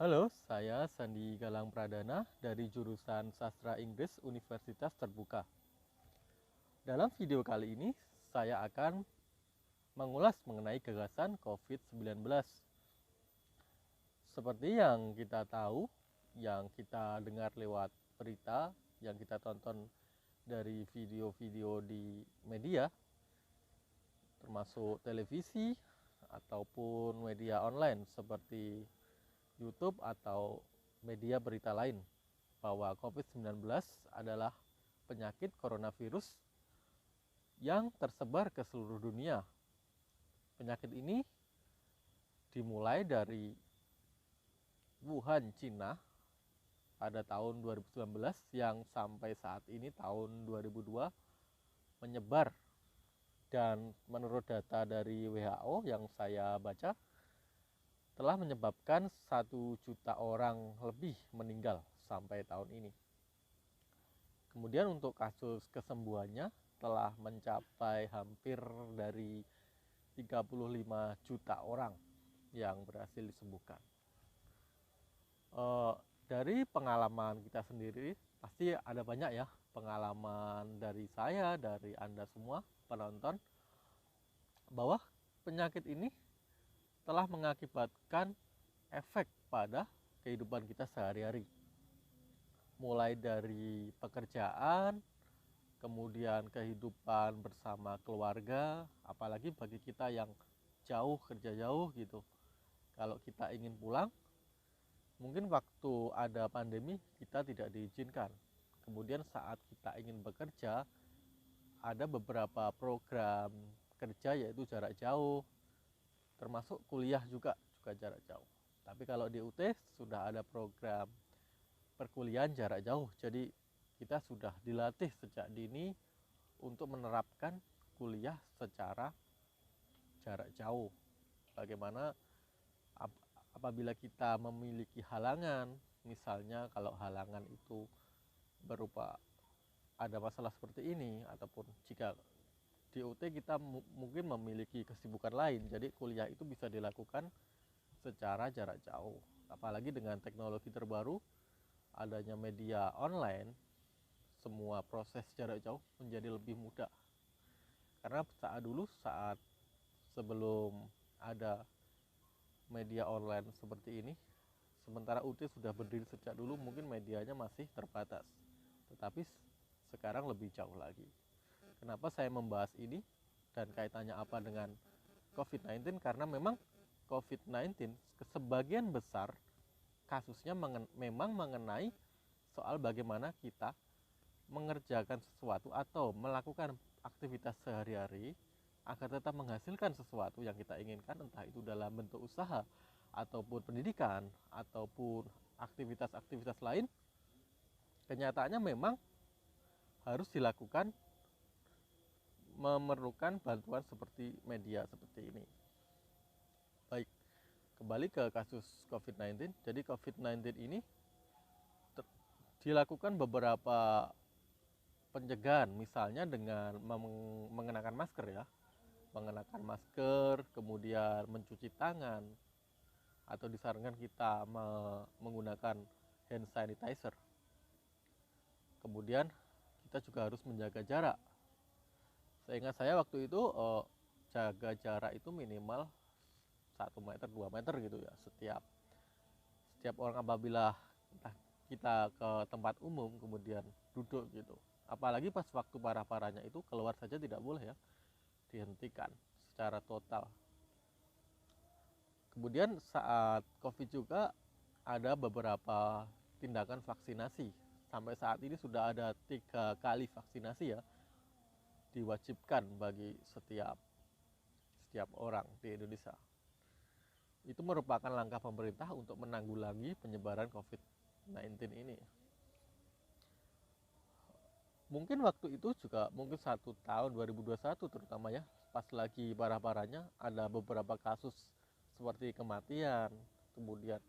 Halo, saya Sandi Galang Pradana dari jurusan Sastra Inggris Universitas Terbuka. Dalam video kali ini, saya akan mengulas mengenai gagasan COVID-19. Seperti yang kita tahu, yang kita dengar lewat berita, yang kita tonton dari video-video di media, termasuk televisi ataupun media online seperti YouTube atau media berita lain, bahwa COVID-19 adalah penyakit coronavirus yang tersebar ke seluruh dunia. Penyakit ini dimulai dari Wuhan, Cina pada tahun 2019 yang sampai saat ini tahun 2002 menyebar, dan menurut data dari WHO yang saya baca telah menyebabkan 1 juta orang lebih meninggal sampai tahun ini. Kemudian untuk kasus kesembuhannya telah mencapai hampir dari 35 juta orang yang berhasil disembuhkan. Dari pengalaman kita sendiri, pasti ada banyak ya pengalaman dari saya, dari Anda semua penonton, bahwa penyakit ini telah mengakibatkan efek pada kehidupan kita sehari-hari. Mulai dari pekerjaan, kemudian kehidupan bersama keluarga, apalagi bagi kita yang jauh, kerja jauh gitu. Kalau kita ingin pulang, mungkin waktu ada pandemi kita tidak diizinkan. Kemudian saat kita ingin bekerja, ada beberapa program kerja yaitu jarak jauh, termasuk kuliah juga jarak jauh. Tapi kalau di UT sudah ada program perkuliahan jarak jauh, jadi kita sudah dilatih sejak dini untuk menerapkan kuliah secara jarak jauh. Bagaimana apabila kita memiliki halangan, misalnya kalau halangan itu berupa ada masalah seperti ini, ataupun jika di UT kita mungkin memiliki kesibukan lain, jadi kuliah itu bisa dilakukan secara jarak jauh. Apalagi dengan teknologi terbaru, adanya media online, semua proses jarak jauh menjadi lebih mudah. Karena saat sebelum ada media online seperti ini, sementara UT sudah berdiri sejak dulu, mungkin medianya masih terbatas. Tetapi sekarang lebih jauh lagi. Kenapa saya membahas ini dan kaitannya apa dengan COVID-19? Karena memang COVID-19 sebagian besar kasusnya memang mengenai soal bagaimana kita mengerjakan sesuatu atau melakukan aktivitas sehari-hari agar tetap menghasilkan sesuatu yang kita inginkan, entah itu dalam bentuk usaha ataupun pendidikan ataupun aktivitas-aktivitas lain. Kenyataannya memang harus dilakukan, memerlukan bantuan seperti media seperti ini. Baik, kembali ke kasus COVID-19. Jadi COVID-19 ini dilakukan beberapa pencegahan, misalnya dengan mengenakan masker ya, mengenakan masker, kemudian mencuci tangan, atau disarankan kita menggunakan hand sanitizer. Kemudian kita juga harus menjaga jarak. Seingat saya waktu itu jaga jarak itu minimal 1 meter 2 meter gitu ya, setiap orang apabila kita ke tempat umum kemudian duduk gitu. Apalagi pas waktu parah-parahnya itu keluar saja tidak boleh ya, dihentikan secara total. Kemudian saat COVID juga ada beberapa tindakan vaksinasi. Sampai saat ini sudah ada 3 kali vaksinasi ya, diwajibkan bagi setiap orang di Indonesia. Itu merupakan langkah pemerintah untuk menanggulangi penyebaran COVID-19 ini. Mungkin waktu itu juga, mungkin 1 tahun 2021 terutama ya, pas lagi parah-parahnya, ada beberapa kasus seperti kematian, kemudian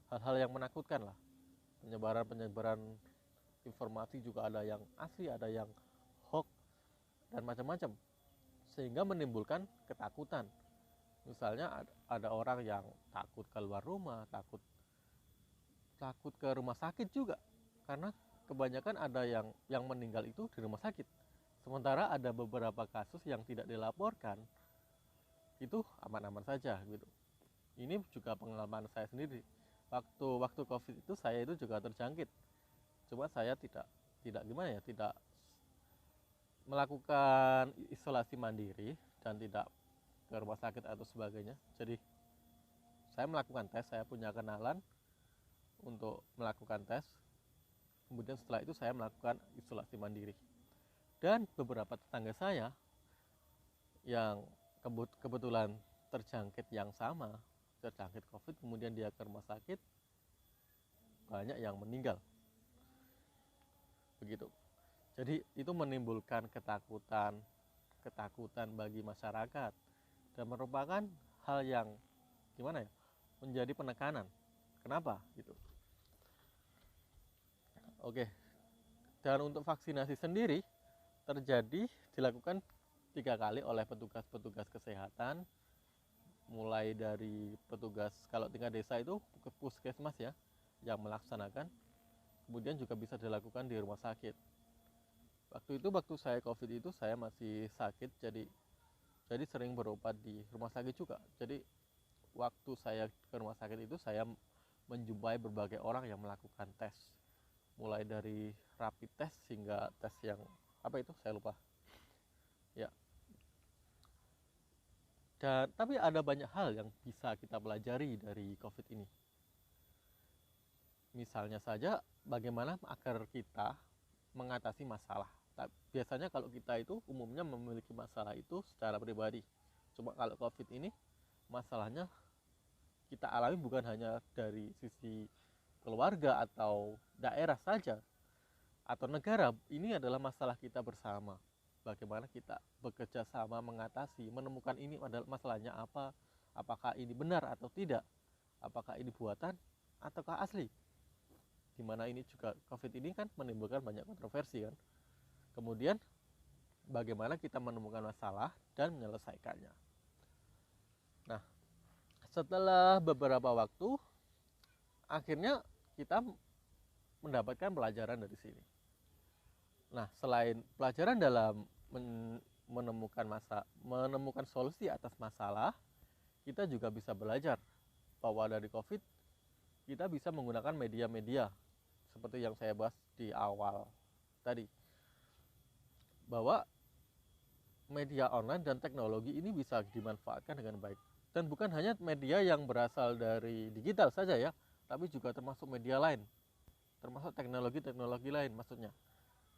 hal-hal yang menakutkan lah. Penyebaran informasi juga ada yang asli, ada yang hoax, dan macam-macam. Sehingga menimbulkan ketakutan. Misalnya ada orang yang takut keluar rumah, takut takut ke rumah sakit juga, karena kebanyakan ada yang meninggal itu di rumah sakit, sementara ada beberapa kasus yang tidak dilaporkan itu aman-aman saja gitu. Ini juga pengalaman saya sendiri. Waktu COVID itu saya itu juga terjangkit, cuma saya tidak gimana ya, tidak melakukan isolasi mandiri dan tidak ke rumah sakit atau sebagainya. Jadi saya melakukan tes, saya punya kenalan untuk melakukan tes, kemudian setelah itu saya melakukan isolasi mandiri. Dan beberapa tetangga saya yang kebetulan terjangkit yang sama, terjangkit COVID, kemudian dia ke rumah sakit, banyak yang meninggal. Begitu. Jadi itu menimbulkan ketakutan bagi masyarakat dan merupakan hal yang gimana ya, menjadi penekanan. Kenapa gitu? Oke. Dan untuk vaksinasi sendiri dilakukan 3 kali oleh petugas-petugas kesehatan, mulai dari petugas kalau tingkat desa itu puskesmas ya yang melaksanakan, kemudian juga bisa dilakukan di rumah sakit. Waktu saya COVID itu saya masih sakit, jadi sering berobat di rumah sakit juga. Jadi waktu saya ke rumah sakit itu saya menjumpai berbagai orang yang melakukan tes, mulai dari rapid test hingga tes yang apa itu saya lupa ya. Dan tapi ada banyak hal yang bisa kita pelajari dari COVID ini. Misalnya saja bagaimana agar kita mengatasi masalah. Biasanya kalau kita itu umumnya memiliki masalah itu secara pribadi. Cuma kalau COVID ini masalahnya kita alami bukan hanya dari sisi keluarga atau daerah saja atau negara. Ini adalah masalah kita bersama. Bagaimana kita bekerja sama mengatasi, menemukan ini adalah masalahnya apa, apakah ini benar atau tidak, apakah ini buatan ataukah asli. Dimana ini juga COVID ini kan menimbulkan banyak kontroversi kan. Kemudian bagaimana kita menemukan masalah dan menyelesaikannya. Nah, setelah beberapa waktu akhirnya kita mendapatkan pelajaran dari sini. Nah, selain pelajaran dalam menemukan solusi atas masalah, kita juga bisa belajar bahwa dari COVID kita bisa menggunakan media-media seperti yang saya bahas di awal tadi, bahwa media online dan teknologi ini bisa dimanfaatkan dengan baik. Dan bukan hanya media yang berasal dari digital saja ya, tapi juga termasuk media lain, termasuk teknologi-teknologi lain maksudnya.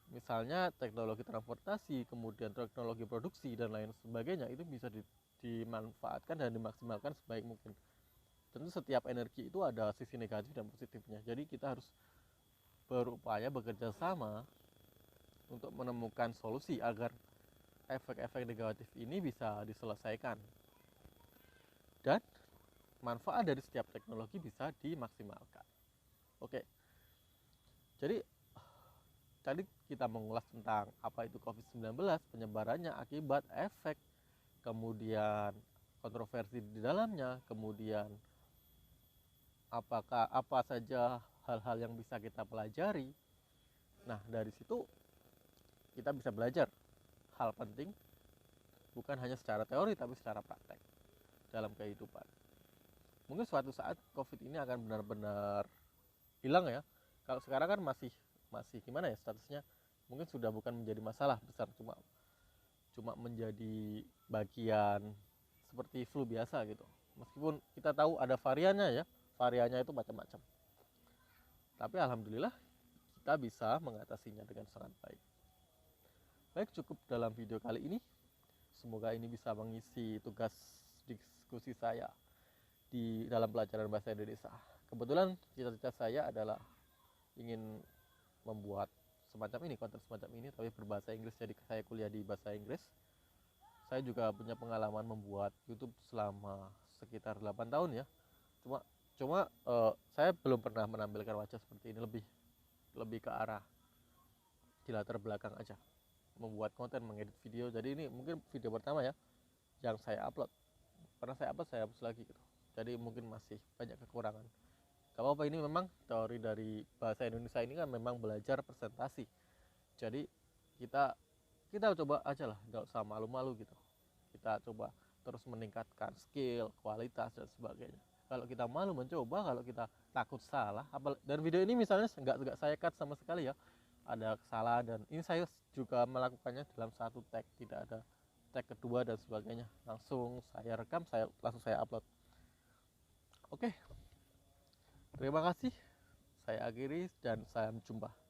Misalnya teknologi transportasi, kemudian teknologi produksi dan lain sebagainya, itu bisa dimanfaatkan dan dimaksimalkan sebaik mungkin. Tentu setiap energi itu ada sisi negatif dan positifnya, jadi kita harus berupaya bekerja sama untuk menemukan solusi agar efek-efek negatif ini bisa diselesaikan dan manfaat dari setiap teknologi bisa dimaksimalkan. Oke, jadi tadi kita mengulas tentang apa itu COVID-19, penyebarannya, akibat, efek, kemudian kontroversi di dalamnya, kemudian apa saja hal-hal yang bisa kita pelajari. Nah, dari situ kita bisa belajar hal penting, bukan hanya secara teori tapi secara praktek dalam kehidupan. Mungkin suatu saat COVID ini akan benar-benar hilang ya. Kalau sekarang kan masih gimana ya statusnya, mungkin sudah bukan menjadi masalah besar, cuma menjadi bagian seperti flu biasa gitu. Meskipun kita tahu ada variannya ya, variannya itu macam-macam. Tapi alhamdulillah kita bisa mengatasinya dengan sangat baik. Baik, cukup dalam video kali ini. Semoga ini bisa mengisi tugas diskusi saya di dalam pelajaran bahasa Indonesia. Kebetulan cita-cita saya adalah ingin membuat semacam ini, konten semacam ini, tapi berbahasa Inggris. Jadi saya kuliah di bahasa Inggris. Saya juga punya pengalaman membuat YouTube selama sekitar 8 tahun ya. Cuma saya belum pernah menampilkan wajah seperti ini, lebih ke arah di latar belakang aja, membuat konten, mengedit video. Jadi ini mungkin video pertama ya yang saya upload. Karena saya upload saya hapus lagi gitu. Jadi mungkin masih banyak kekurangan. Gak apa-apa, ini memang teori dari bahasa Indonesia ini kan memang belajar presentasi. Jadi kita kita coba aja lah, nggak usah malu-malu gitu. Kita coba terus meningkatkan skill, kualitas dan sebagainya. Kalau kita malu mencoba, kalau kita takut salah, dan video ini misalnya nggak saya cut sama sekali ya, ada kesalahan, dan ini saya juga melakukannya dalam satu tag, tidak ada tag kedua dan sebagainya. Langsung saya rekam, langsung saya upload. Oke, terima kasih. Saya akhiri dan sampai jumpa.